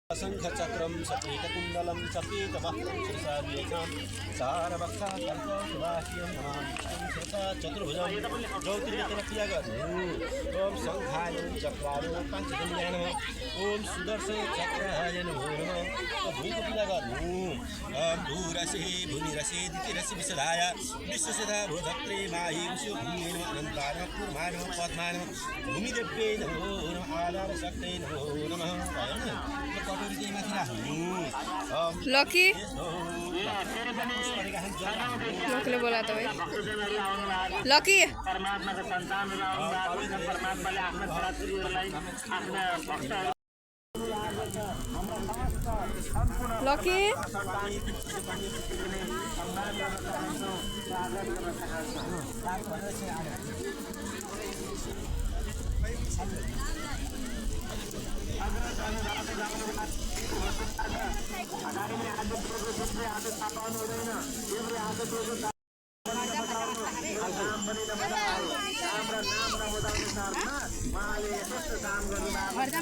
शङ्खचक्रं सपेतकुण्डलं सपेतवक्त्रं शिरसालेखं सारवक्षाकल्पसुभाष्यं नमामि शिरसा चतुर्भुजं ज्योतिर्विक्रक्रिया गर्नु ॐ शङ्खाय चक्राय पञ्चगम्याय नमः ॐ सुदर्शन चक्राय नमो नमः भूतपूजा गर्नु ॐ भूरसे भूनिरसे दितिरसे विशदाय विश्वसदा भूधत्रे माहि विश्व भूमे नमः अनन्ताय नमः पूर्वाय नमः पद्माय नमः भूमिदेव्यै नमो नमः आधारशक्त्यै नमो नमः लकी लकीले बोला त भाइ लकी परमात्माको सन्तान परमात्माले आफ्ना छोराछोरीहरूलाई आफ्ना भक्त लकी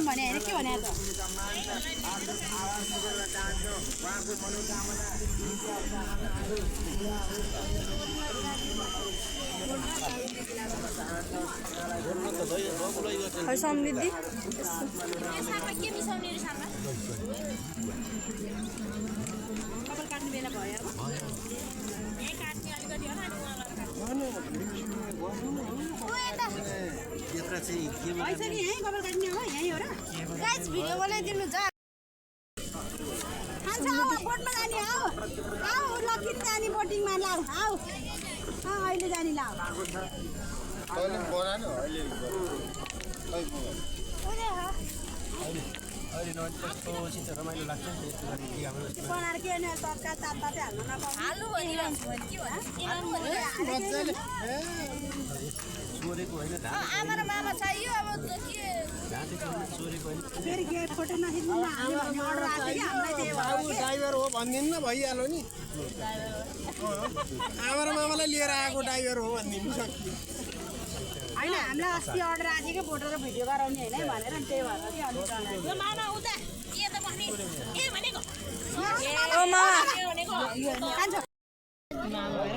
भने के भने त समृद्धि के मिसाउने रे सामा कपाल काट्ने बेला भयो ए काट्ने अलिकति होला नि पैसा नि है कपाल काट्ने हो यही हो र गाइस भिडियो बनाइदिनु जा खान्छ आऊ बोटमा जाने आऊ आऊ लकी जाने बोटिङमा लाऊ आऊ अहिले जाने लाऊ अहिले बनायो अहिले अहिले नजिकको चित्र रमाइलो लाग्छ नि त्यस्तो गरी के हाम्रो बनाएर के नि तत्का तातै हाल्न नपाऊ हाल्नु भनिरहन्छु भने के मजाले सोरेको होइन आमा र मामा चाहियो अब के जाँदैको सोरेको होइन फेरि के फोटो नखिच्नु न हामी भन्ने अर्डर आएको थियो हामीलाई त्यही बाबु ड्राइभर हो भनिदिनु न भइहाल्यो नि आमा र मामालाई लिएर आएको ड्राइभर हो भनिदिनु सकियो होइन हामीलाई अस्ति अर्डर आएको थियो कि फोटो र भिडियो गराउने होइन भनेर नि त्यही भएर कि अलिक यो मामा उता के त भन्ने के भनेको ओ मामा कान्छ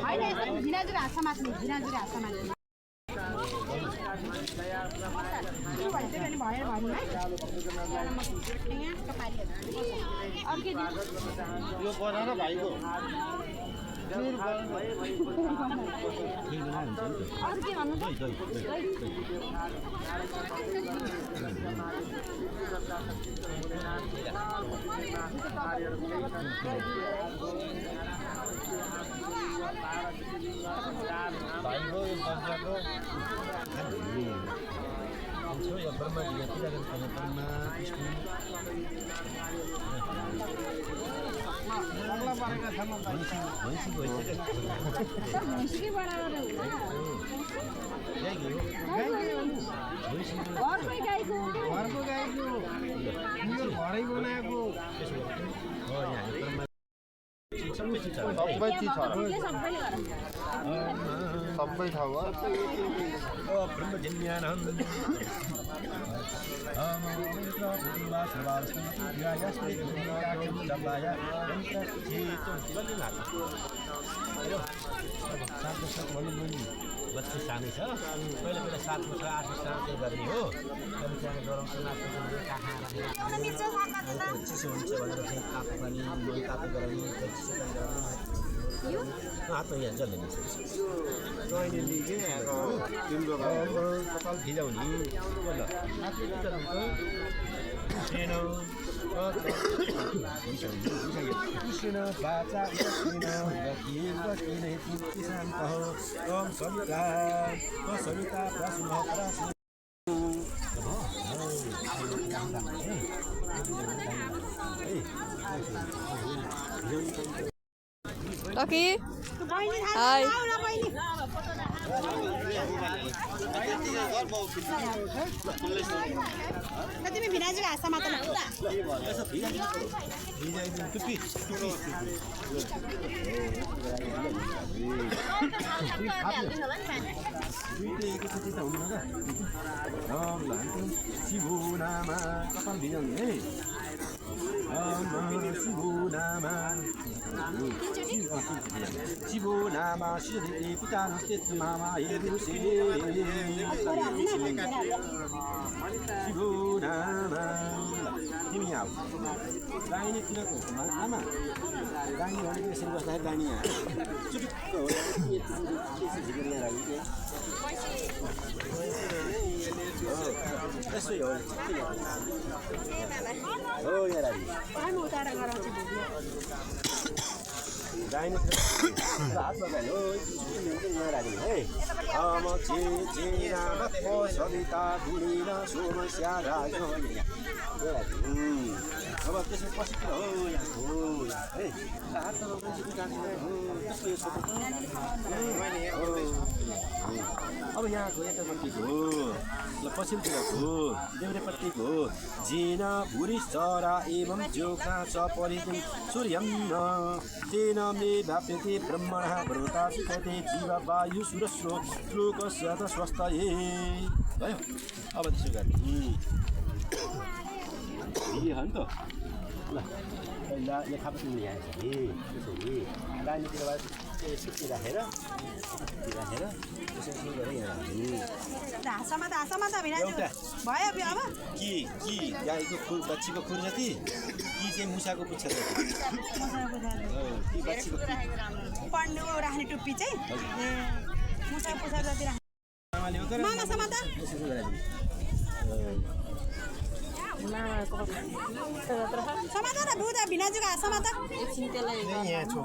होइन भिनाजुर हाँसा मास्नु भिनाजुर हाँसा मास्नु यो बनाएर भाइको भाइको यो बच्चाको यो ब्रह्मा पूजा गर्नु ब्रह्मा विष्णु घरको गाईको घरै बनाएको सबै चिज छ सबै ठाउँ ब्रह्मजन्यानहं बच्चे सानै छ पहिला पहिला 7 वर्ष 8 वर्ष त्यो गर्ने हो अनि त्यहाँ गरमको नाच्नु चिसो हुन्छ भनेर चाहिँ तातो पानी मही तातो गराउने चिसो पानी गराउने हातमा यहाँ जल्ने तैँले के तिम्रो कपाल भिजाउने ल कृष्ण बाचा किसान कहो ओम सविता सविता प्रसन्न प्रसन्न लकी हाय तिमी भिनाजुर हाँसा मात्र शिवो नामा कपाल भिजाउने है शिवो नाम शिवदेवी पिता नस्तेत मामा हेरुसे शिवो नाम तिमी आऊ दाहिनेतिरको आमा दाहिने भनेको यसरी बस्दाखेरि दाहिने यहाँ चुटुक्क हो यसो हो हो यहाँ राजी दाहिनेतिर हात बगाल्यो यहाँ राजी है अम सविता गुणिन सोमस्या राज अब त्यसमा पछितिर हो यहाँ हो है हात अब यहाँको यतापट्टिको हो ल पश्चिमतिरको देब्रेपट्टिको हो जिन भुरी चरा एवं जोखा च परितिम सूर्यम तेन मे व्याप्यते ब्रह्मणः भ्रता सुखते जीव वायु सुरस्रो श्लोकस्य त स्वस्थये भयो अब त्यसो गर्ने हो नि त ल पहिला लेखापट्टि यहाँ छ नि त्यसो नि दाहिनेतिर यसरी राखेर त्यसरी गरेर यहाँ हाँसमा त भिनाजु भयो अब कि गाईको खुर बच्चीको खुर जति कि चाहिँ मुसाको पुच्छर जति कि बच्चीको पढ्नु राख्ने टुप्पी चाहिँ मुसा पुच्छर जति राख्ने मामा समाता समाता र बुदा भिनाजुको हाँसमा त एकछिन त्यसलाई यहाँ छु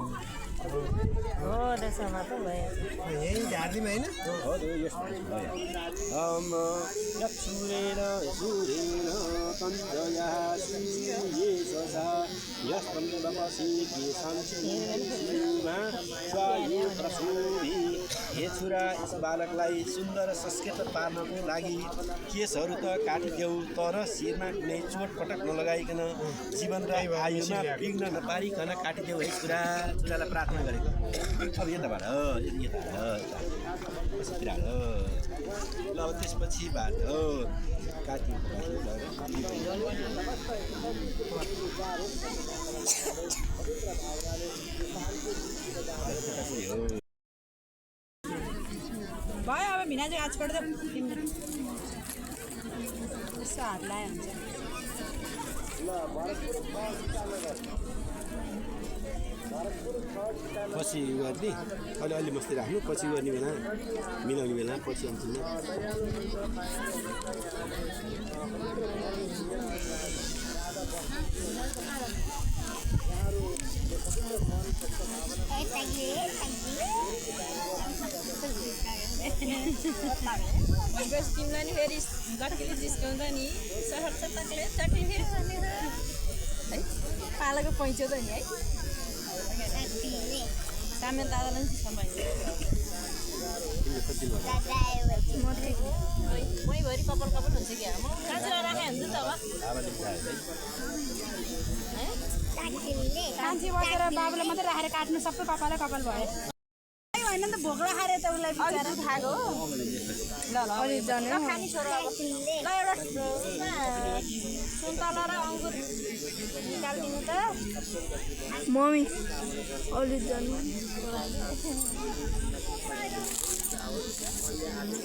हो त्यसमा त भयो यही झार्दिमा हैन हो यस्तो हम यक्षुरेण सुरेण तन्द्रया ये ससा यस्तम्बमसि के शान्तिमा स्वायु प्रसूभि हे छुरा यस बालकलाई सुन्दर संस्कृत पार्नको लागि केसहरू त काटिदेऊ तर शिरमा कुनै चोटपटक नलगाइकन जीवन र आयुमा विघ्न नपारिकन काटिदेऊ है छुरालाई प्रार्थना गरेको अब यताबाट यतातिर ल अब त्यसपछि बाट भयो अब भिनाजु आजबाट त यसो हात लायो हुन्छ पछि गर्ने अलि मस्ती राख्नु पछि गर्ने बेला मिलाउने बेला पछि अन्तिममा बस तिमीलाई नि फेरि लट्कीले जिस्काउँछ नि सहर चटकले चट्नी फेरि खाने है पालाको पैँचो त नि है सामेन दादालाई पनि जिस्काउनु मैभरि कपाल हुन्छ क्या म काँचेर राखेँ हुन्छ त अब कान्छी बसेर बाबुलाई मात्रै राखेर काट्नु सबै कपालै कपाल भयो होइन नि त भोग्ला खाएर त उसलाई बिचारा खाएको ल अलि जाने खाने छोरो अब ल एउटा सुन्तला र अङ्गुर निकालिदिनु त मम्मी अलि जाने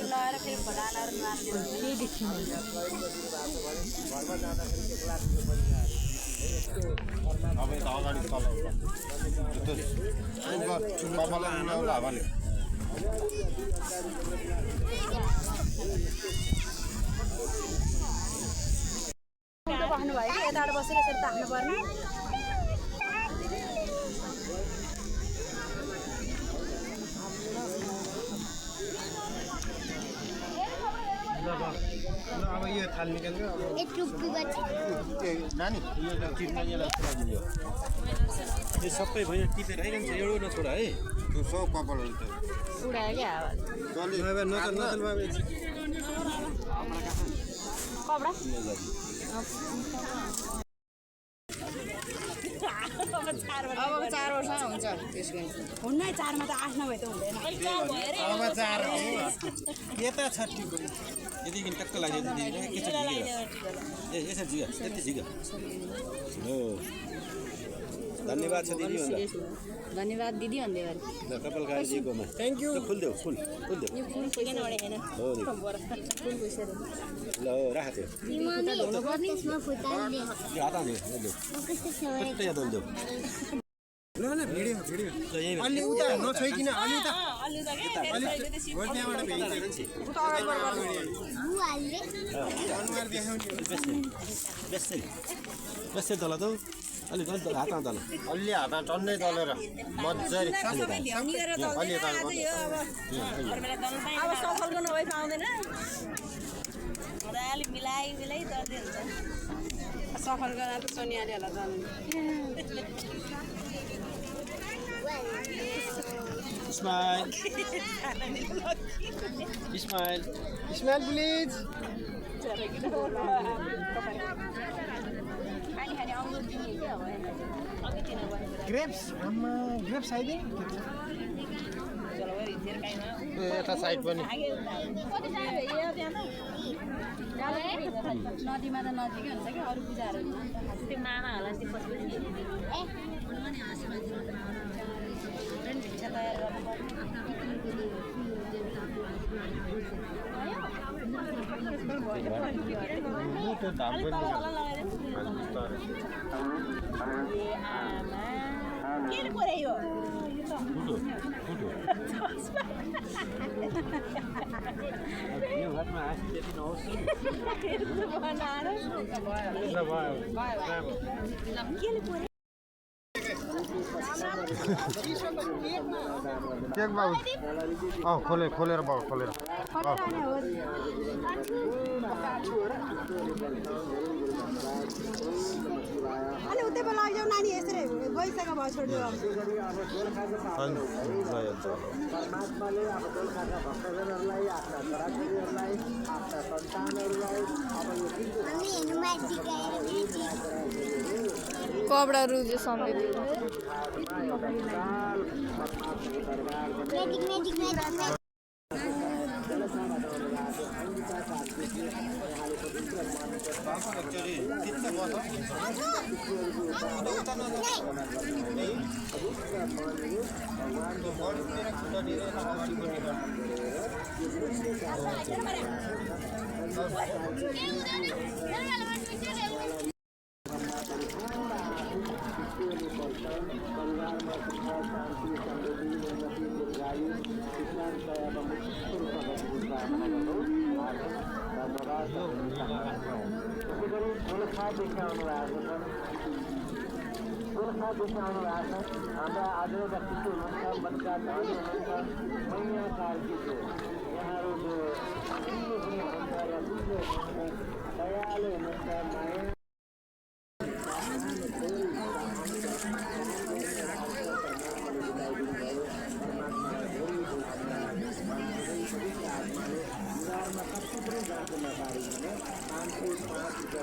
लगाएर फेरि भोलाहरू केही देखिनु अब यता अगाडि तल बस्नुभयो कि यताबाट बसेर यसरी ताक्नुपर्ने अब यो थाल निकाल्नु नानी यो सबै भयो टिपेर आइरहन्छ एउटा नछोडा है त्यो सब कपालहरू त उडायो क्या कपडा अब 4 वर्ष हुन्छ त्यसको हुन्न 4 मा त 8 नभए त हुँदैन अब 4 हो यता छट्टी यतिकिन टक्क लाग्यो एकैचोटि ए यसरी झिगा त्यति झिगा हो धन्यवाद छ दिदी भन्दा धन्यवाद दिदी भन्दै गरे ल कपाल कालीजीकोमा थ्याङ्क यू फुल देऊ फुल देऊ यो फुल किन वडे हैन हो नि फुल पैसा ल हो राख त्यो धुनु पर्ने यो हात हाल्नु देऊ कस्तो याद देऊ ल ल भिडियो ल यही अलि उता नछोइकिन अलि उता अलि त के त्यहाँबाट भेट्छ अनुहार देखाउने बेस्दै तल त अलि हात हात तल अलि हात टन्नै तलेर मजाले भ्याउनी गरेर दल्दैन आज यो अब सफल गर्नु भइ पाउँदैन मजाले मिलाइ दर्दै हुन्छ सफल गर्दा त सोनियाले होला जानु स्माइल स्माइल स्माइल प्लिज खानी खानी अङ्गुर दिने क्या अब अघि दिन ग्रेप्स आमा ग्रेप्स आइदे यता साइड पनि नदीमा त नजिकै हुन्छ कि अरू पूजाहरू त्यो मामाहरूलाई त्यो पछि भिक्षा तयार के पर्यो यो घरमा हाँसी त्यति नहोस् केक बाबु खोलेर बाबु खोलेर अलि उतै बेला आइजाऊ नानी यसरी गइसक्यो भयो छोडिदियो कपडाहरू जो समेत हाम्रा आजका शिशु हुनुहुन्छ बच्चा धनी हुनुहुन्छ महिना कालकी जो यहाँहरू जो ठुलो पनि हुनुहुन्छ र ठुलो हुनुहुन्छ दयालु हुनुहुन्छ माया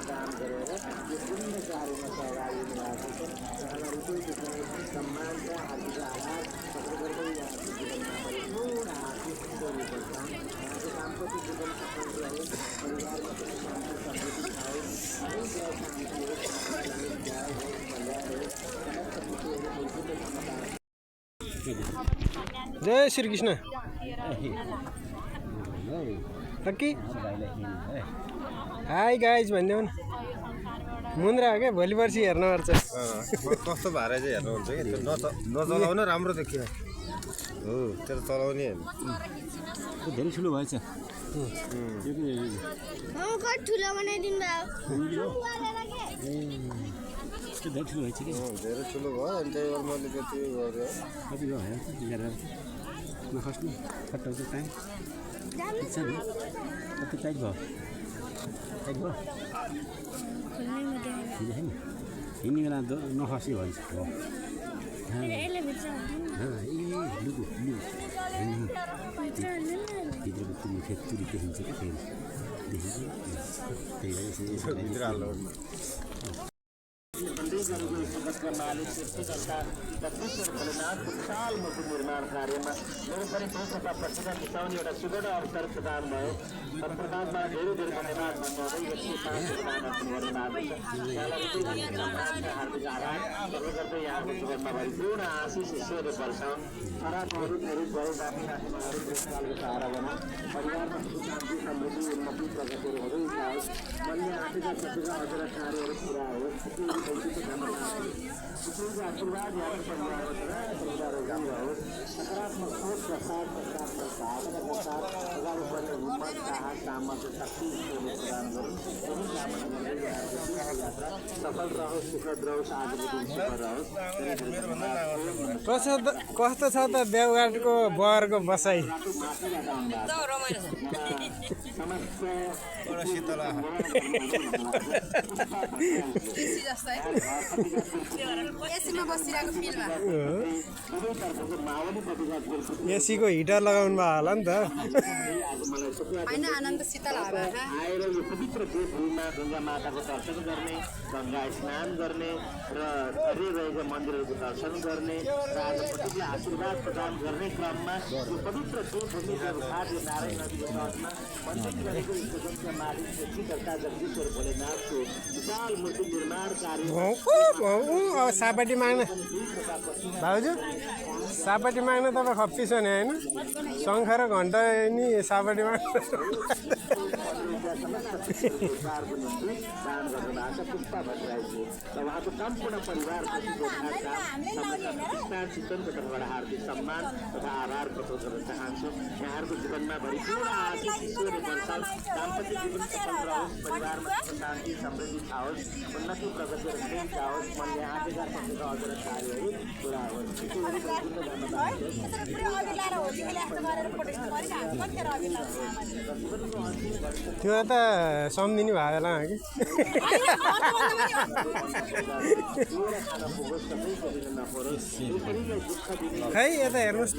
दान गरेर यो पुण्य कार्यमा सहभागी हुनुभएको छ उहाँलाई हृदयदेखि सम्मान छ हार्दिक आभार गर्दै यहाँको जीवनमा परिपूर्ण आशिष गरेको छ यहाँको दाम्पत्य जीवन सफल रहोस् परिवारमा पनि शान्ति समृद्धि आओस् हरेकलाई शान्ति होस् कल्याण होस् कल्याण होस् समस्त खुसीहरू परिपूर्ण क्षमता जय Shri Krishna lucky hi guys भनिदेऊ न मुन्द्रा हो क्या भोलि पर्सि हेर्न पर्छ कस्तो भएर चाहिँ हेर्नुहुन्छ कि नचलाउन राम्रो देखियो हो त्यो चलाउने धेरै ठुलो भएछ ठुलो बनाइदिनु धेरै ठुलो भएछ कि धेरै ठुलो भयो अनि त्यही भएर मैले त्यति गरेँ कति भयो हेरेर नखस्नु खट्टाउँछ टाइम कति टाइट भयो हिँड्ने बेला नखसी भन्छ भित्रको तुरी देखिन्छ क्या फेरि देखिन्छ त्यही गरेको जगतका मालिक सृष्टिकर्ता जगदीश्वर भोलेनाथको विशाल मूर्ति निर्माण कार्यमा मेरो पनि तथा प्रतिभा मिसाउने एउटा सुवर्ण अवसर प्रदान भयो। प्रदानमा धेरै धेरै धन्यवाद भन्नुहुँदै यसको हार्दिक आभार गर्दै यहाँको जीवनमा भरिपूर्ण आशिष ईश्वरले वर्षाउन्। खराबहरू धेरै गए बाँकी राख्नेहरू देशकालको सहारा बना परिवारमा सुख शान्ति समृद्धि उन्नति प्रगतिहरू हुँदै जाओस्। मनले आँटेका सकेका अझ कार्यहरू पुरा होस्। पुत्रीको आशीर्वाद यहाँ परिवार होस्। सकारात्मक सोच प्रसार सकारात्मक भावना प्रसार अगाडि बढ्ने हिम्मत साहस सामर्थ्य शक्ति ईश्वरले प्रदान गरून्। यही कामना गर्दै यात्रा सफल रहोस्, सुखद रहोस्, आजको दिन सफल रहोस्। कस्तो छ त देवघाटको बरको बसाइ? एसीको हिटर लगाउनु भयो होला नि त। आएर यो पवित्र देवभूमिमा गङ्गा माताको दर्शन गर्ने, गङ्गा स्नान गर्ने र रहेका मन्दिरहरूको दर्शन गर्ने र आज प्रतिले आशीर्वाद प्रदान गर्ने क्रममा यो पवित्र देवभूमि देवघाट यो नारायण नदीको तटमा मन्दिर गरेको जगतका मालिक सृष्टिकर्ता जगदीश्वर भोलेनाथको विशाल मूर्ति निर्माण कार्य अब सापट्टि माग्न भाउजू, सापट्टि माग्न तपाईँ खप्पिस नि होइन? शङ्ख र घन्टा नि सापट्टि माग्न दान गर्नुभएको छ पुष्पा भट्टराईजी र उहाँको सम्पूर्ण परिवारप्रति चिन्तनको तर्फबाट हार्दिक सम्मान तथा आभार प्रकट गर्न चाहन्छु। यहाँहरूको जीवनमा भरिपूर्ण आशिष ईश्वरले वर्षाउन्। दाम्पत्य जीवन सफल रहोस्, परिवारमा शान्ति समृद्धि आओस्, उन्नति प्रगति हुँदै जाओस्। मनले आँटेका सकेका अझ कार्यहरू पुरा होस्। त्यो त सम्झिनु भयो होला कि? खै यता हेर्नुहोस् त। ल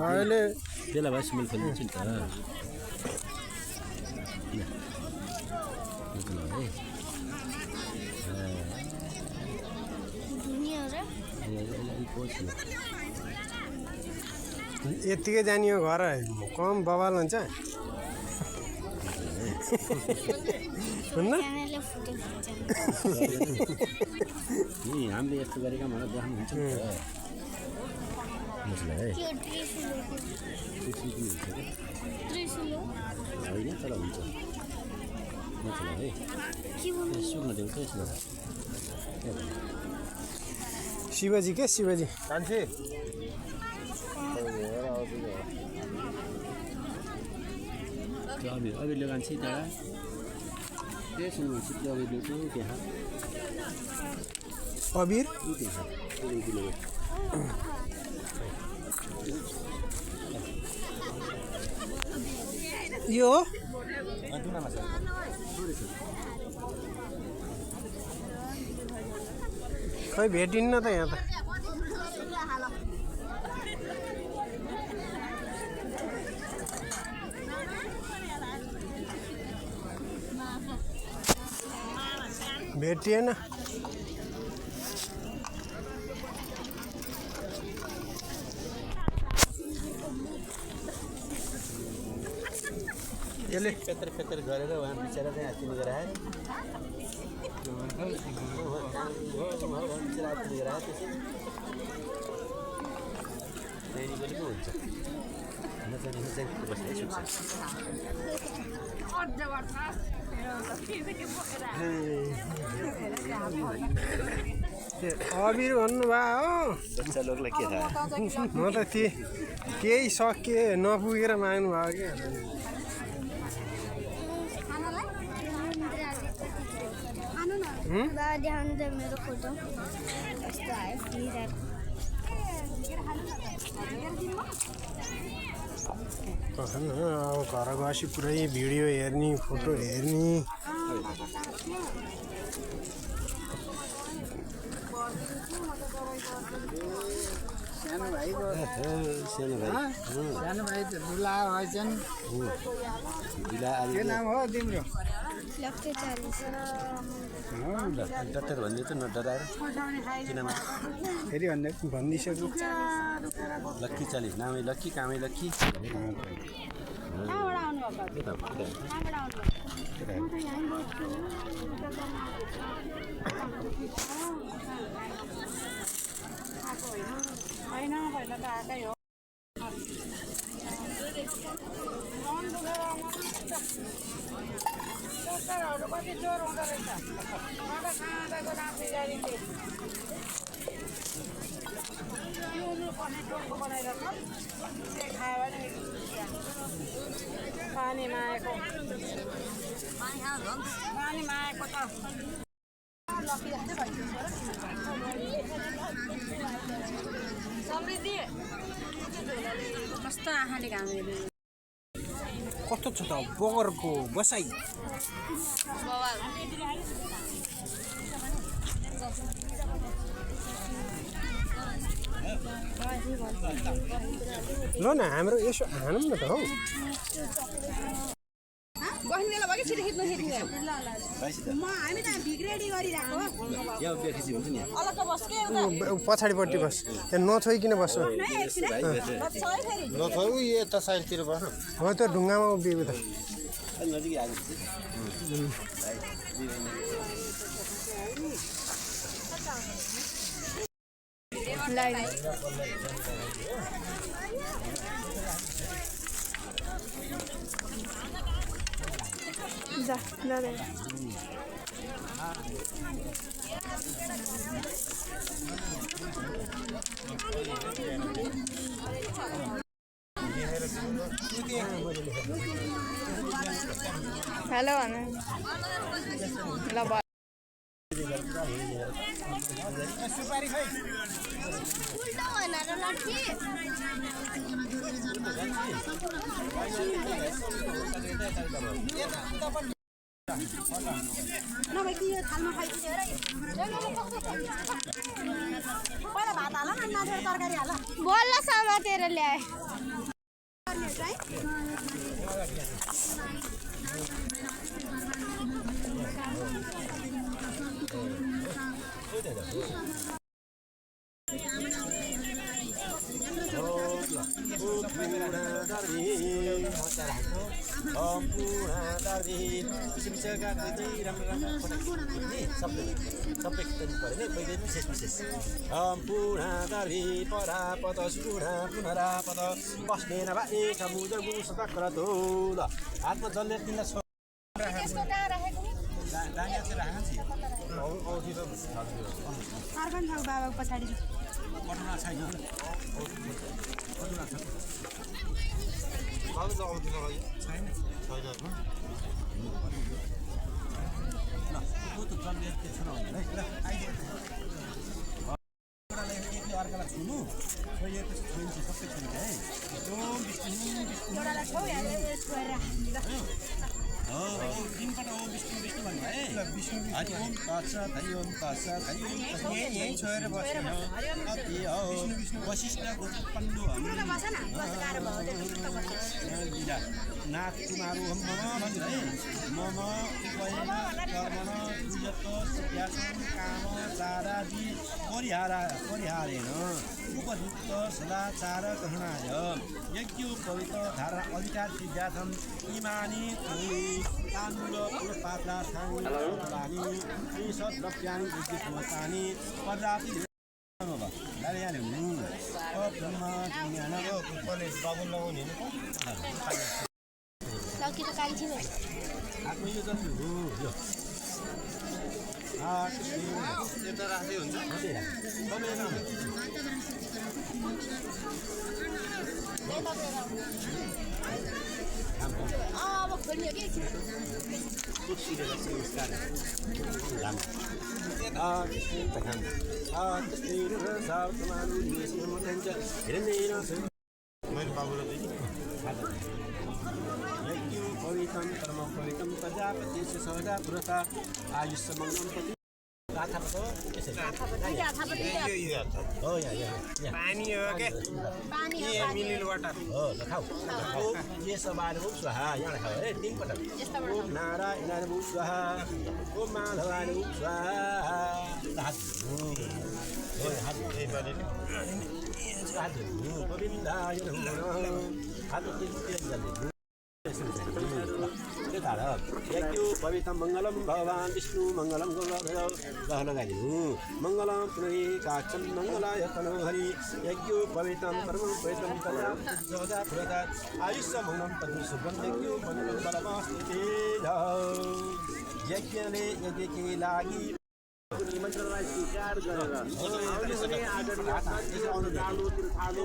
अहिले त्यसलाई भए सिमेन्ट खोलिदिन्छु नि त। यत्तिकै जाने हो घर कम बवाल हुन्छ हामीले यस्तो गरेका मलाई देखाउनुहुन्छ नि त। होइन तर हुन्छ है सुक्न देऊ त यसो। शिवजी के शिवजी कान्छी अघिल्लो कान्छी त्यहाँ त्यसो अघिल्लो त्यहाँ अबिर यो खै भेटिन्न त यहाँ त। भेटिएन। यसले फेतर फेतर गरेर उहाँ बिचरा चाहिँ हात्ती लिएर आयो। नैनीको पो हुन्छ नजाने चाहिँ बस्दै सुक्छ। अबिर भन्नुभयो हो। बच्चा लोगलाई के थाहा? म त केही सके नपुगेर माग्नु भयो कि। देखाउनु त मेरो फोटो यस्तो आयो अब घर गएपछि पुरै भिडियो हेर्ने फोटो हेर्ने सानो भाइको सानो सानो भाइ बुला भएछन् के नाम हो तिम्रो लक्ष्य 40 डक्टर भन्ने त नडराएर किन फेरि भन्दै भनिदिइसक्नु लक्की 40 नामै लक्की कामै लक्की कहाँबाट आउनु भएको कहाँबाट आउनु होइन पहिला त आएकै हो डक्टरहरू कति जोर हुँदो रहेछ खाँदाको नाम बिगारिन्छ पिउनु पर्ने टोलको बनाइरहेको खायो भने पानीमा आएको पानीमा आएको त लकी जस्तै भइसक्यो समृद्धि कस्तो आँखाले घाम हेर्नु कस्तो छ त बगरको बसाइ ल न हाम्रो यसो हानौँ न त हौ बस्ने बेला भयो कि छिटो खिच्नु म हामी त भिग रेडी गरिरहेको अलग त बस के पछाडिपट्टि बस त्यहाँ नछोइकन बस्नु नछोउ यता साइडतिर बस्नु हो त्यो ढुङ्गामा उभिएको त नजिकै आएको जा दादा हेलो भन ल नभए कि यो थालमा खाइदियो र पहिला भात हाल न नदिएर तरकारी हाल बोल्न समातेर ल्याए सबै विशेष विशेष सम्पूर्णादर्वी परापत सुगुणा पुनरापत बस्नेन वा एक मुज गुण सतक्रतो ल हातमा जल्ने तिनलाई अर्पण छ बाबाको पछाडि अर्कालाई छुनु छोइएपछि छोइन्छ सबै छोइन्छ है एउटालाई छौ यहाँ तिनपल्ट ओम विष्णु विष्णु भन्नु है हरि ओम तत्सत् हरि ओम तत्सत् हरि ओम तत्सत् यहीँ छोएर बस्नु अति हो वशिष्ठको पल्लु नाथ कुमारो हम मम भन्नु है मम उपयन कर्मण पूजत सत्यासन काम चारादि परिहारेण उपयुक्त सदाचार ग्रहणाय यज्ञोपवित धारा अधिकार सिद्ध्यार्थम इमानि ताम्बूल फुलपात्रा साङ्गी सद्रव्यानि विद्युत्मतानि पर्याप्ति लकी त काली थियो यता राख्दै हुन्छ अब खोल्यो कि मैले बाबुलाई पवित्रम कर्म पवित्रम प्रजापति सदा पुरता आयुष्य मङ्गलपति आथापको यसरी हो यहाँ पानी हो के मिनरल वाटर हो ल खाऊ ओम केशवाय नमः स्वाहा यहाँ खाऊ है 3 पटक ओम नारायणाय नमः स्वाहा ओम माधवाय नमः स्वाहा हात हात गोविन्दाय नमः हात यज्ञो पवित्रं मङ्गलं भगवान् विष्णु मङ्गलं गौरव गहनगायु मङ्गलं पुनरे काक्षं मङ्गलाय तनो हरि यज्ञो पवित्रं परमं पवित्रं तदा जगदा पुरदा आयुष्य मङ्गलं पद्म शुभं यज्ञो मङ्गलं बलमास्ते यज्ञले यज्ञके लागि निमन्त्रणलाई स्वीकार गरेर आउने आदरणीय श्रद्धालु तीर्थालु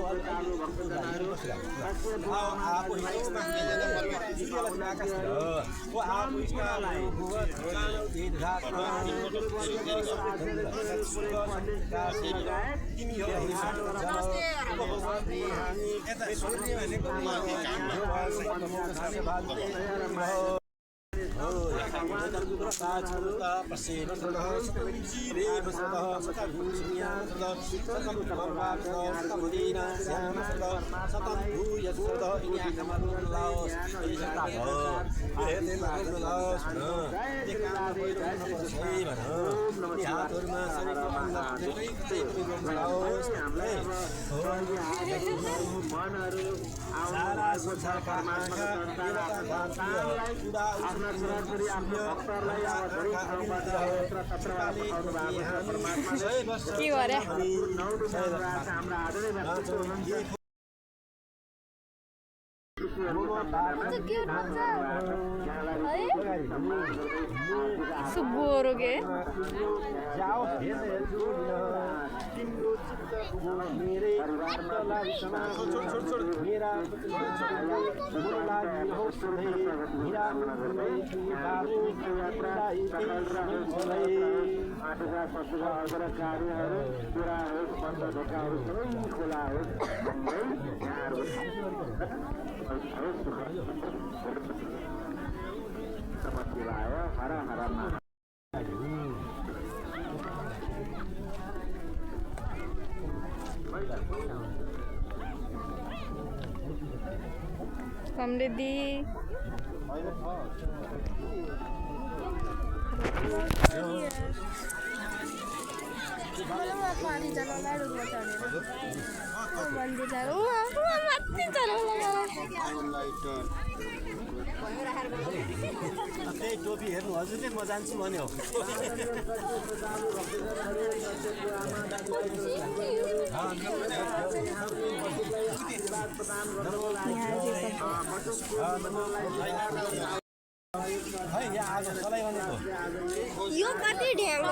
भक्तजनहरू के गरे सुबोरो के समृद्धि पानी चलाउला रुखमा त्यही टोपी हेर्नु हजुरले म जान्छु भन्यो है यहाँ आज सलाई भनेको यो कति ढ्याङ्गो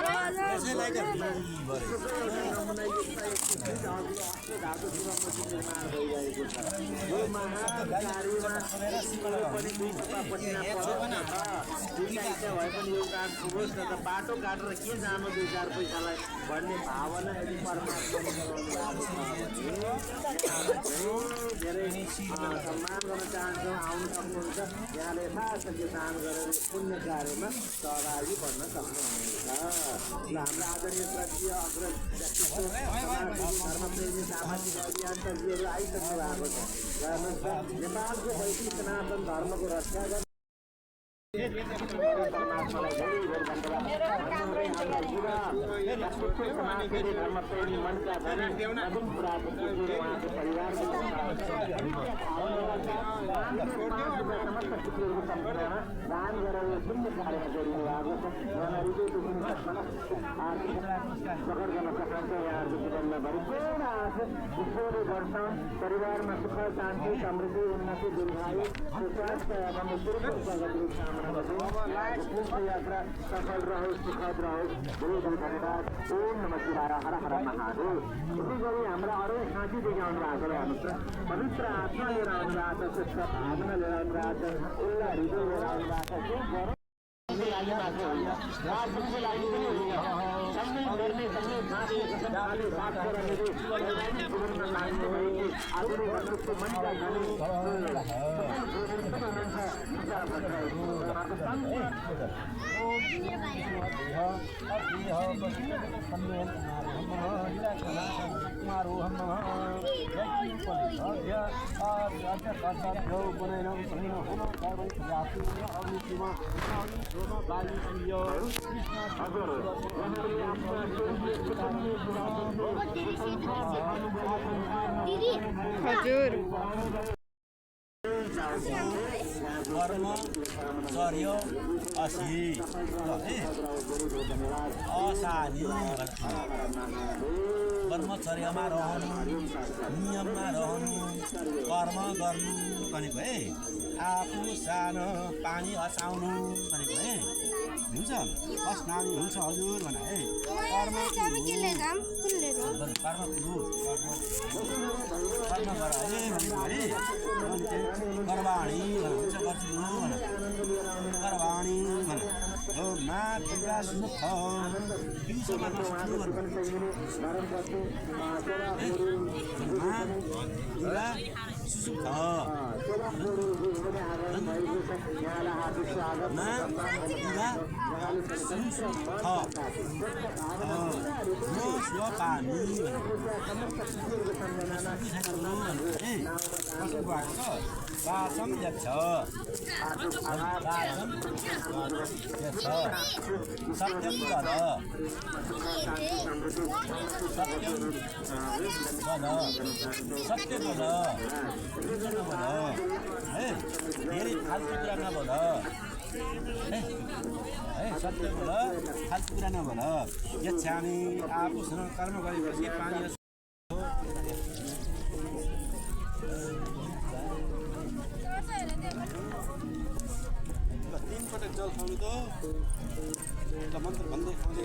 बाटो काटेर के जानु 2-4 पैसालाई भन्ने भावना यदि धेरै सम्मान गर्न चाहन्छौँ आउनु सक्नुहुन्छ यहाँले यथाशक्ति दान गरेर पुण्य कार्यमा सहभागी बन्न सक्नुहुन्छ र हाम्रो आदरणीय श्रद्धेय अग्रज धर्मप्रेमी सामाजिक अभियान्त्रीहरू आइसक्नु भएको छ नेपालको वैदिक सनातन धर्मको रक्षा गर्न धर्मप्रेमी मनका दान गरेर पुण्य कार्यमा जोडिनु भएको छ प्रकट गर्न सक्नुहुन्छ यहाँहरूको जीवनमा भरिपूर्ण आशा ईश्वरले वर्षाउन् परिवारमा सुख शान्ति समृद्धि उन्नति दीर्घायु स्वास्थ्य एवं सुरक्षित प्रगतिको कामना गर्दै यात्रा सफल रहोस् सुखद रहोस् धेरै धेरै धन्यवाद ओम नमः शिवाय हर हर महादेव यसै गरी हाम्रा अरू साथीदेखि आउनु भएको हेर्नुहोस् पवित्र आत्मा लिएर आउनु भएको छ श्रेष्ठ भावना लिएर आउनु भएको छ उल्लाह हृदय लिएर आउनु भएको छ राजनीतिको लागि मात्र होइन राजनीतिको लागि पनि होइन सँगै मर्ने सँगै बाँच्ने कसम खाने साथ गरेर दैनिक जीवनमा लाग्ने भएको आधुनिक मनुष्यको मनका खाने हजुर कर्म चर्य असी असानी कर्मचर्यमा रहनु नियममा रहनु कर्म गर्नु भनेको है आफू सानो पानी हँसाउनु भनेको है हुन्छ अस्नानी हुन्छ हजुर भने है कर्म कर्म गर है कर्वाणी हुन्छ गर्छु कर्वाणी भने हो मा पिता सुख दिउँसोमा नसुख्नु सत्यम गद सत्य बोल है धेरै फाल्तु कुरा नबोल है सत्य बोल फाल्तु कुरा नबोल यच्छामि आफूसँग कर्म गरेपछि पानी तीनपटक जल खानु त मन्त्र भन्दै खाँदै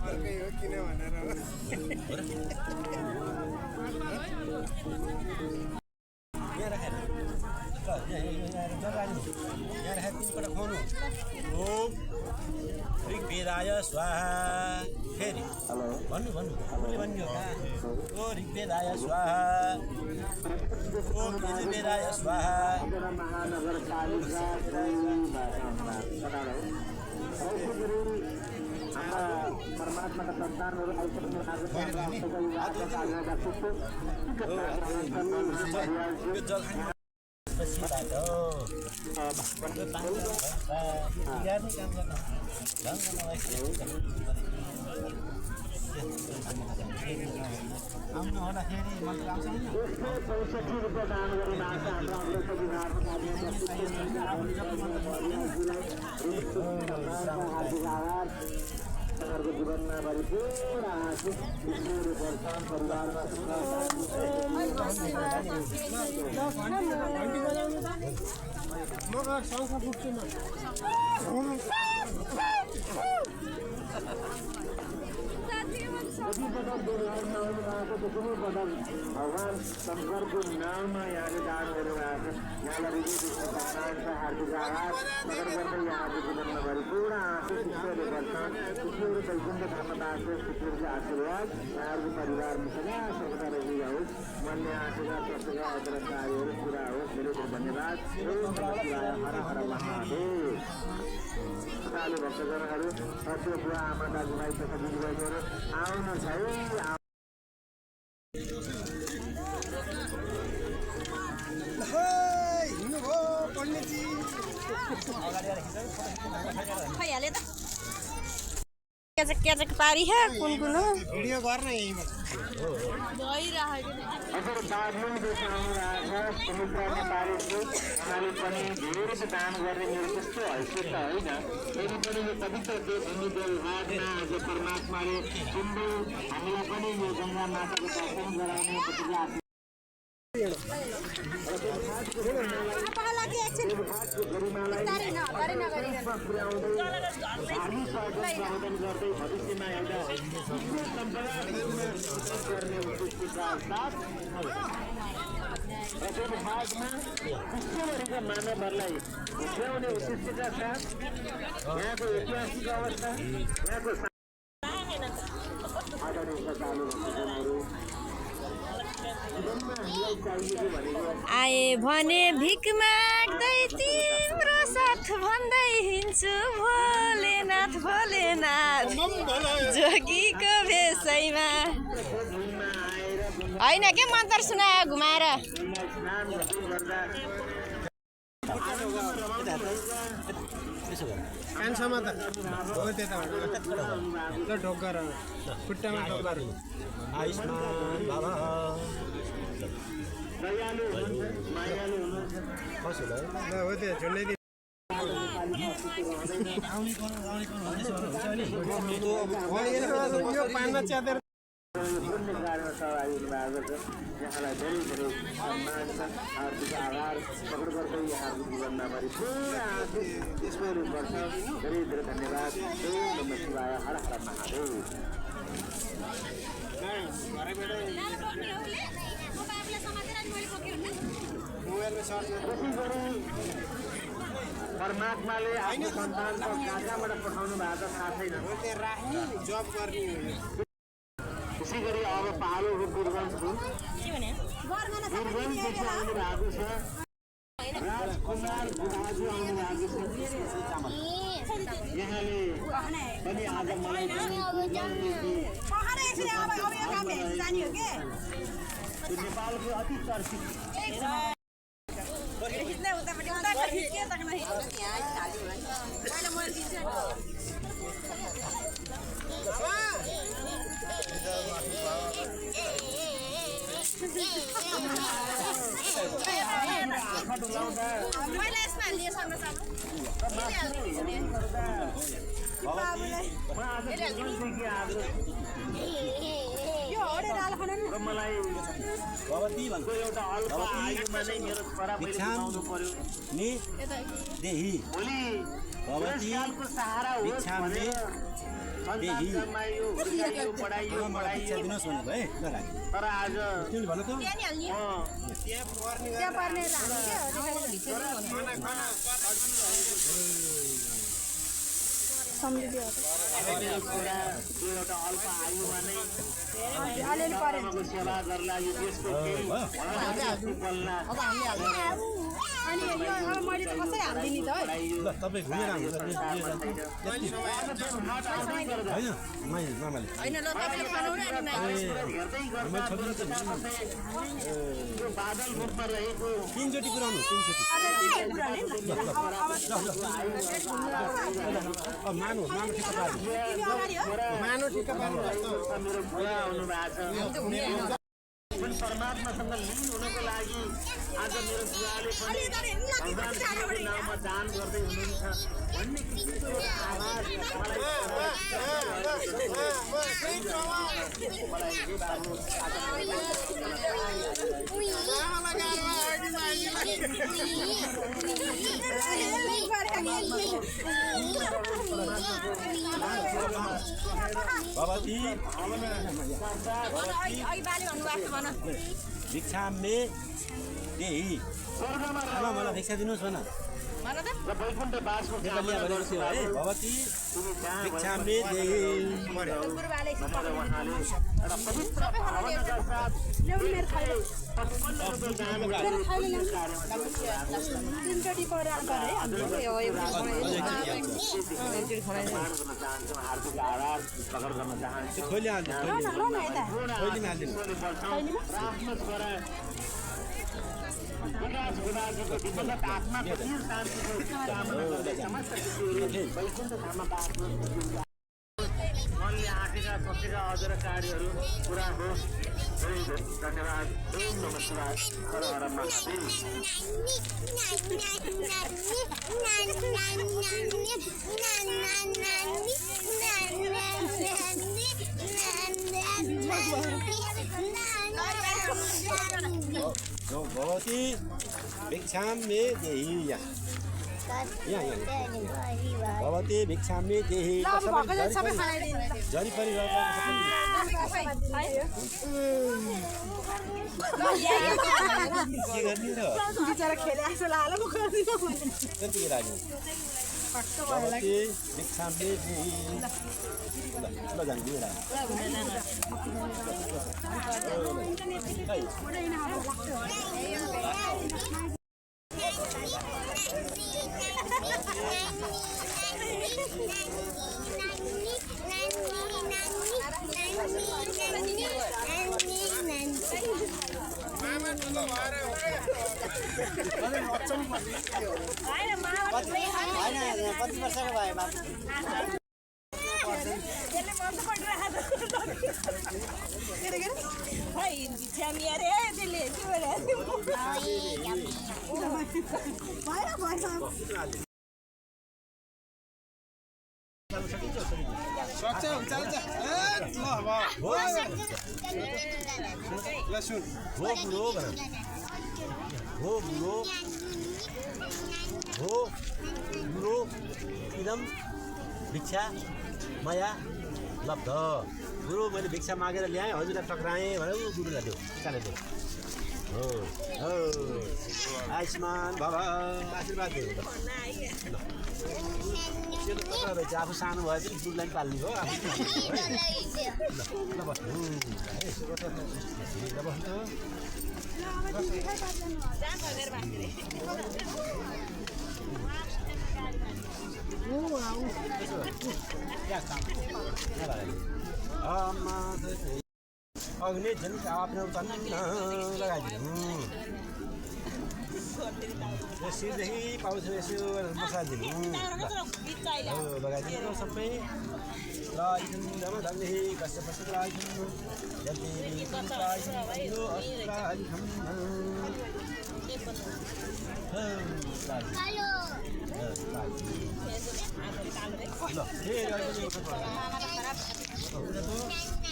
अर्कै हो किन भनेर यहाँ राखेर तीनपटक खुवाउनु ओम ऋग्वेदाय स्वाहा फेरि भन्नु कसले भन्यो ओ ऋग्वेदाय स्वाहा ओम यजुर्वेदाय स्वाहा परमात्माका सन्तानहरू आइसक्नु आउनु होला फेरि मन्त्र आउँछ होइन 65 रुपियाँ दान गर्ने भाषा हाम्रो जीवनमा भरिपूर्ण आशिष ईश्वर दर्शन परिवारमा भगवान शङ्करको नाममा यहाँले दान गर्नुभएको छ यहाँलाई हार्दिक आभार प्रकट गर्दै यहाँको जीवनमा भरिपूर्ण आशिष ईश्वरले दर्शन ईश्वर वैकुण्ठ धामदास ईश्वरको आशीर्वाद यहाँहरूको परिवारमा सदा सर्वदा रहिरहोस् मनले आँखेका स्वस्थका अदर कार्यहरू पुरा होस् धेरै धेरै धन्यवाद हर हर महादेव सालु भक्तजनहरू सत्य बुवा आमा दाजुभाइ तथा दिदीबहिनीहरू आउनुहोस् है हिँड्नुभयो पण्डितजी भइहाल्यो त क्याचक पारी है कुन हो भिडियो गर्न यहीँबाट हजुर दार्जिलिङदेखि आउनुभएको छ समुद्र नेपालीको उहाँले पनि धेरै दान गर्ने मेरो त्यस्तो हैसियत त होइन फेरि पनि यो पवित्र देवभूमि देवघाटमा आज परमात्माले सुन्दै हामीलाई पनि यो गङ्गा माताको दर्शन गराउने प्रतिज्ञा गर्दै भविष्यमा एउटा गर्ने उद्देश्यका साथ र जुन भागमा विश्वभरिका मानवहरूलाई भित्राउने उद्देश्यका साथ यहाँको ऐतिहासिक अवस्था यहाँको आदरणीय श्रद्धालु भक्तजनहरू जीवनमा हामीलाई चाहिएको भनेको आए भने भिख माग्दै तिम्रो साथ भन्दै हिँड्छु भोलेनाथ भोलेनाथ जोगीको भेषैमा होइन के मन्त्र सुनायो घुमाएर कान्छमा त हो त्यताबाट ल ढोकर खुट्टामा ढोकर आयुष्मान बाबा ल हो त्यो झुन्डै यो पानमा च्यातेर पुण्य कार्यमा सहभागी हुनुभएको छ यहाँलाई धेरै धेरै सम्मान छ हार्दिक आभार प्रकट गर्दै यहाँको जीवनमा परिपूर्ण आशिष ईश्वर वर्ष धेरै धेरै धन्यवाद ओम नमः शिवाय हर हर महादेव परमात्माले आफ्नो सन्तानको कहाँबाट पठाउनु भएको थाहा छैन जब गर्ने त्यसै गरी अब पालो हो वीरगन्जको वीरगन्जदेखि आउनु भएको छ राजकुमार बुढाजु आउनु भएको छ यहाँले पनि आज मलाई नेपालको अति चर्चित मलाई एउटा अल्प आयुमा नै मेरो छोरा मैले बनाउनु पर्यो नि देही भोलि भगवती सहारा होस् भनेर सन्तान जन्मायो हुर्कायो बढाइयो बढाइयो दिनुहोस् भन्नु भयो तर आज तिमीले भन्नु त एउटा अल्प आयुमा नै धर्मको सेवा गर्ला यो देशको केही बल्ला अनि यो अब मैले चाहिँ कसरी हाल्दिनी त है ल तपाईँ घुमेर आउनु होइन मामाले होइन ल तपाईँले खानु बादल रूपमा रहेको तिनचोटि पुऱ्याउनु तिनचोटि मानु मानु ठिक्क पार्नु मानु ठिक्क पार्नु मेरो बुवा आउनुभएको छ परमात्मासँग लीन हुनको लागि आज मेरो बुवाले पनि भगवानको नाममा दान गर्दै हुनुहुन्छ भन्ने किसिमको आवाज भगवती भिक्षा मे देही मलाई भिक्षा दिनुहोस् भन वैकुण्ठ बासको भगवती भिक्षा मे देही उहाँले एउटा पवित्र भावनाका साथ 55 रुपियाँ हार्दिक आभार प्रकट गर्न चाहन्छु आफ्नो छोरा विकास गुणाको दिवंगत आत्माको चिर शान्तिको कामना गर्दै समस्त वैकुण्ठ धाममा बास मनले आँटेका सोचेका अझर कार्यहरू पुरा होस् धेरै धन्यवाद ओम नमः शिवाय हर हर महादेव भगवती भिक्षा मे देही भवती भिक्षामि देहि जरिपरि रहेको के गर्ने र बिचरा खेले जस्तो लाग्यो म गर्दिनँ कति लाग्यो भवती भिक्षामि देहि ल जान्छु एउटा कति वर्षको भयो बाबु गुरु इदम भिक्षा मया लब्ध गुरु मैले भिक्षा मागेर ल्याएँ हजुरलाई टक्राएँ भनेर गुरुलाई दियो टिकाले दियो हो आयुष्मान बाबा आशीर्वाद दियो रहेछ आफू सानो भए पनि गुरुलाई पाल्ने हो ल बस्नु अग्नि जन आफ्नो तन लगाइदिनु सिरदेखि पाउँछ यसो मसाज दिनु लगाइदिनु सबै र धनदेखि कस्य पश्चात राजिनु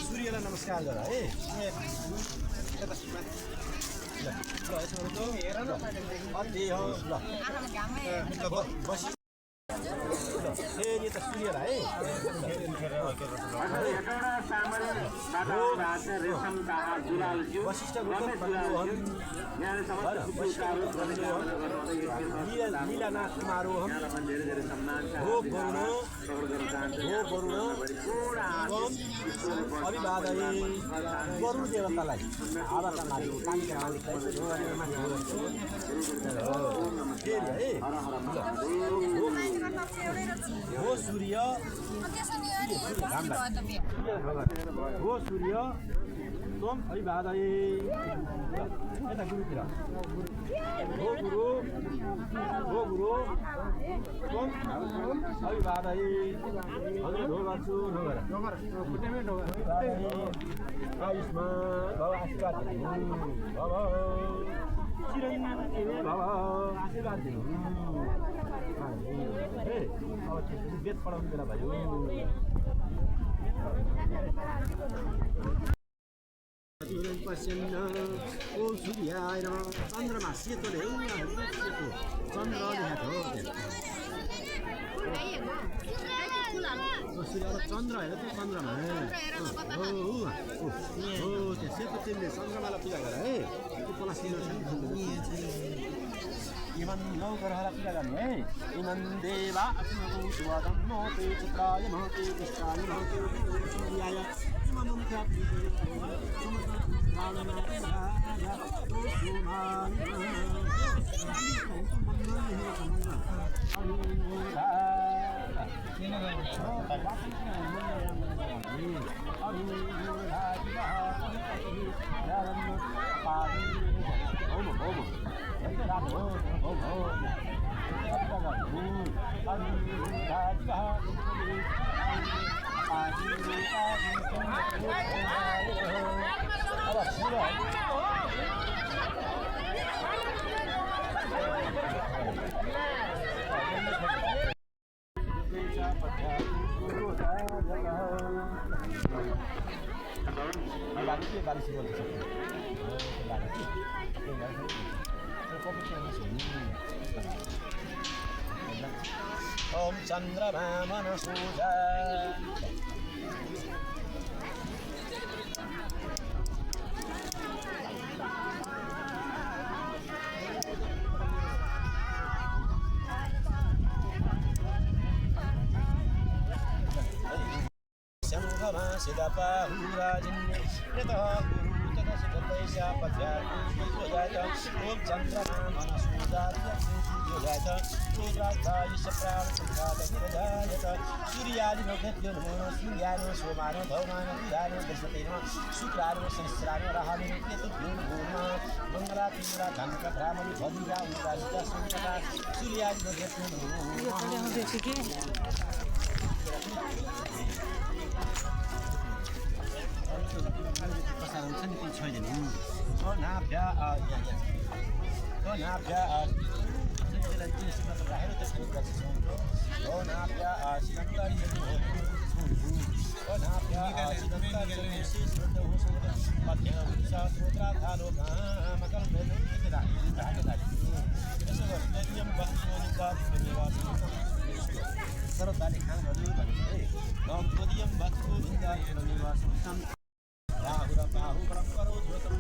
सूर्यलाई नमस्कार गर है फेरि त सूर्यलाई वशिष्ठ लीलानाथ कुमारोहम हो वरुण अभिवादये वरुण देवतालाई आवाका मालिक कालीका मालिक हो सूर्य हो सूर्य तम अभिवादये यता गुरुतिर हो गुरु तम अभिवादये हजुर ढो गर्छु आयुष्मान भव आशीर्वाद भव चिरञ्जीवी भव आशीर्वाद दिनु वेद पढाउनु बेला भयो पश्चिन्न ओ सूर्याय नमः चन्द्रमा सेतोले चन्द्र देखाएको सूर्य अब चन्द्र हेर त्यो चन्द्रमा हो त्यो सेतो चिन्ने चन्द्रमालाई पूजा गर है त्यो पलासिनु इमन नौकरहरूलाई पूजा गर्ने है इमन देवा अस्मभू सुवदं मोते चित्राय महते कृष्णाय महते सूर्याय इमनं ओम चन्द्रमा मनसूजा शङ्खमा सिद्धबाहुराजिन्य यतः गुरुतः सिद्धतैस्या पद्यार्कुजात ओम चन्द्रमा मनसूजात सूत्राध्यायस्य प्राणसंघातविरजायत सूर्यादिनोभ्यो नमो सूर्यानो सोमानो भौमानो बुधानो दशतेनो शुक्रानो सहस्रानो राहानो केतुभ्यो नमो मङ्गलातिरा धनका ब्राह्मणी भद्रा उदारिता सङ्कटा सूर्यादिनोभ्यो नमो प्रसारण छ नि त्यो छैन अनाभ्या अनाभ्या त्यसलाई तिनीसँग राखेर त्यसको गर्छौँ अनाभ्या सिद्धान्तरी अनाभ्या सिद्धान्तरी विशेष मध्यम सहस्रोत्राधारो मकल मेलो राखेर त्यसो गरी नियम बस्नु निवास सरदारले खानहरू भने नम पदियम बस्नु निवास राहु र बाहु परम्परो ज्योतम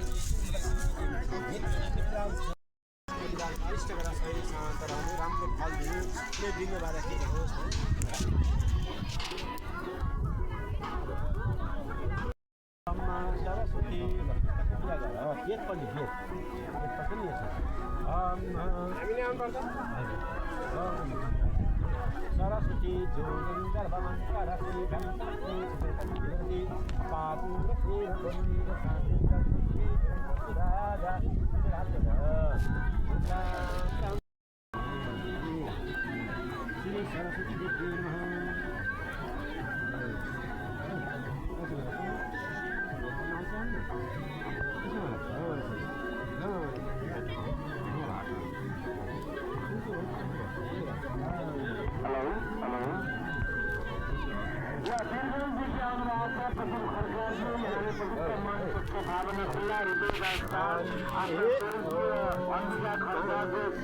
अरिष्ट गरा सही शान्त रहनु राम्रो फल दिनु कुनै बिग्नबाट के होस् सरस्वती पूजा गर गेट पनि गेट पनि छ हामीले आउनुपर्छ सरस्वती जोगन गर्भमन्त्ररति घण्टि चित्रकन्ति पापुरति रघुवीर शान्ति राजा श्री सरस्वती देवी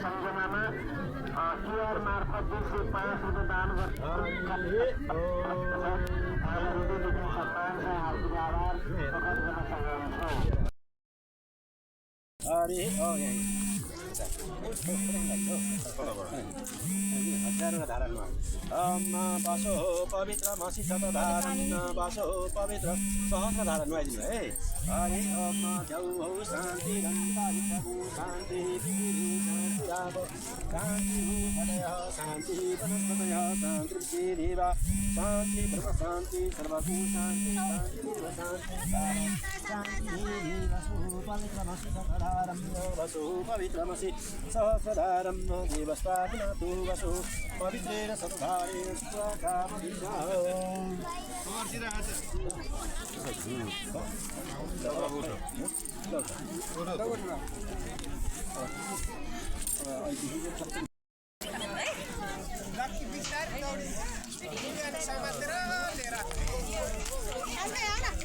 सम्झनामा क्युआर मार्फत 205 रुपियाँ दान गर्छ बासो पवित्र मसी शतधारण बासो पवित्र सहस्रधारण नुहाइदिनु है हरि ओम जौ हौ शान्ति शान्ति शान्ति हृदय शान्ति वनस्पतय शान्ति शान्ति ब्रह्म शान्ति सर्वभू शान्ति शान्ति पवित्र मसी शतधारण वसु पवित्र मसी सहस्रधारं देवस्तात्मतु वसु पवित्रेण शतधारेण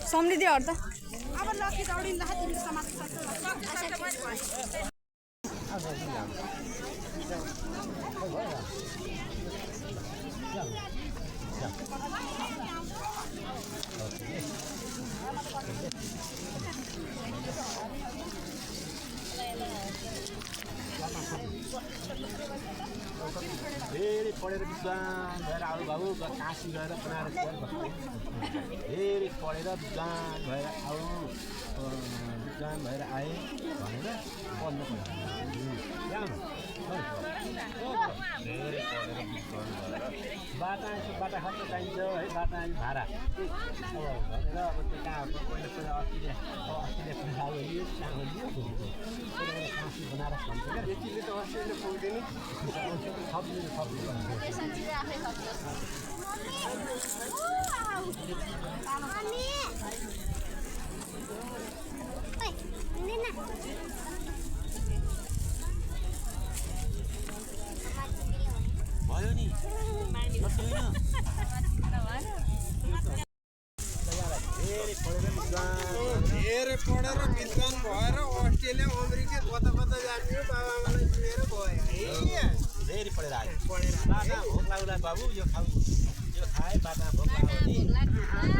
समृद्धि हर्त अब लकी दौडिँदा तिमी समाज धेरै पढेर विद्वान भएर आउनुभयो काशी गएर बनारस गएर धेरै पढेर विद्वान भएर विद्वान भएर आए भनेर पढ्नु पर्छ धेरै पढेर विद्वान भएर बाटा खर्च चाहिन्छ है बाटा भाडा अब भनेर अब त्यो कहाँ पहिला अस्ट्रेलिया काशी बनारस भन्छ क्या यतिले त अस्ट्रेलिया पुग्दैन भयो नि धेरै पढेर विद्वान भएर अस्ट्रेलिया अमेरिका कता कता जाने बाबाआमालाई लिएर गयो है फेरि पढेर आयो बाटा भोक लाग्ला बाबु यो खाऊ यो खाए बाटा भोक लाग्यो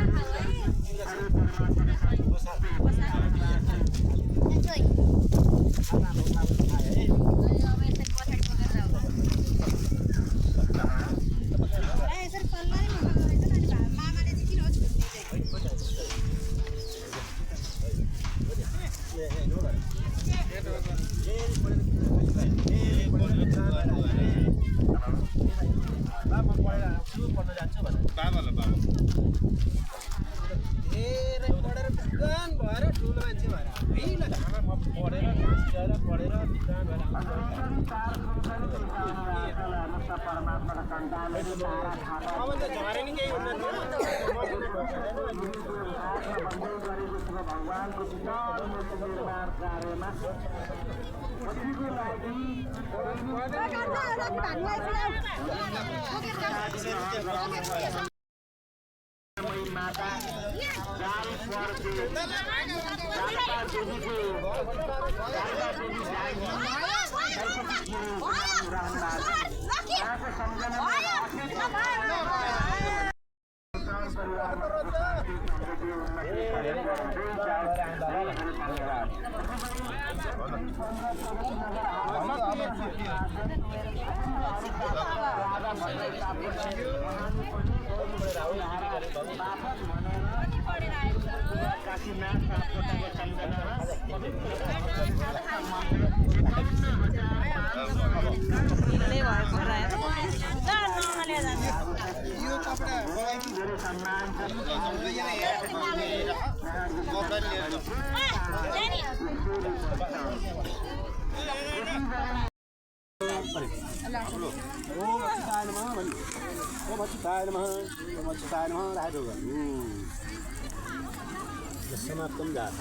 समाप्तम जात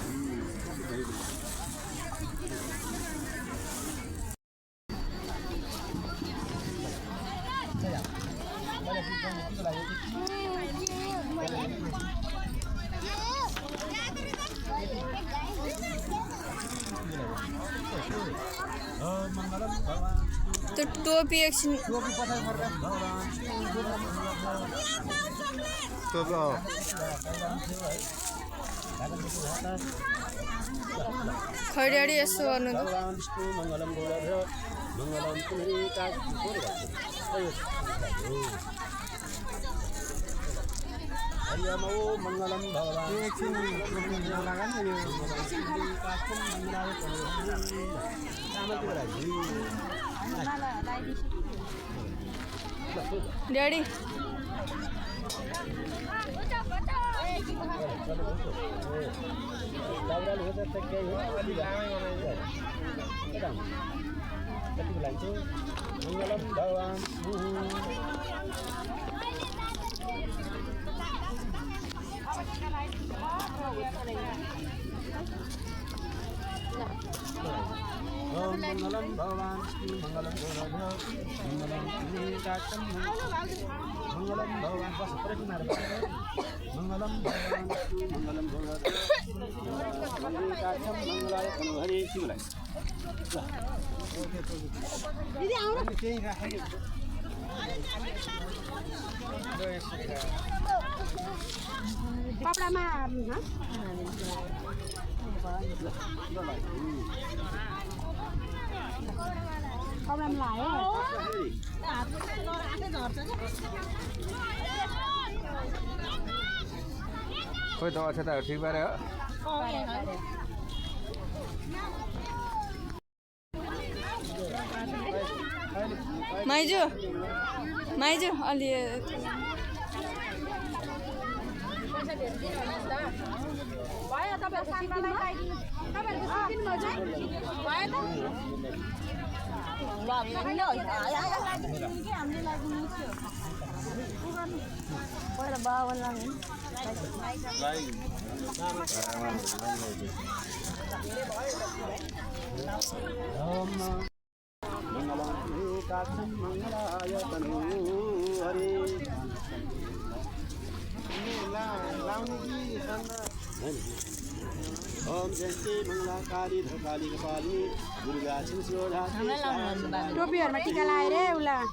त्यो टोपी एकछिन खैडाडी यसो गर्नु त मंगलम ड्याडी मंगलम भगवान ओम मंगलम भगवान विष्णु मंगलम मंगलम मंगलम भगवान बस मंगलम भगवान विष्णु मंगलम मंगलाय हरे शिवलाय दिदी आउनु त्यही राखेको कपडामा कपडामा लायो खोइ त अक्षताहरू ठिक पार्यो माइजू माइजू अलि भयो तपाईहरुको सानबालाई लगाइदिनु तपाईहरुको सिक्किममा चाहिँ भयो त ल हामीले हामीले लगाइदिनु थियो पहिला बाबालाई मंगलाय तनु हरे लाउने कि ओम जयन्ती मङ्गला काली धकाली कपालिनी दुर्गा छिंसोधा टोपीहरूमा टिका लगाएर उसलाई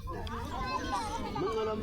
मङ्गलम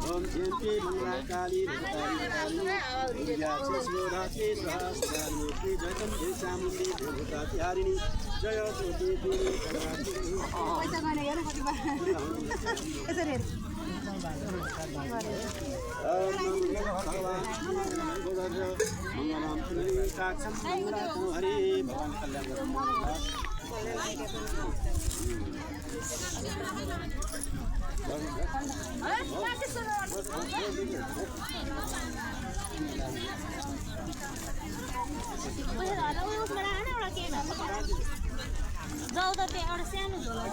ओम जयन्ती मङ्गला काली धकाली कपालिनी दुर्गा छिंसोधा सहस्रामूर्ति जयतम जय चामुण्डी देवतातिहारिणी जय ज्योति देवी पैसा गर्ने हेर्नु कति यसरी हेर मङ्गलम पुनरीकाक्षं मङ्गलातो हरे भगवान कल्याण जाऊ त त्यहाँ एउटा सानो झोला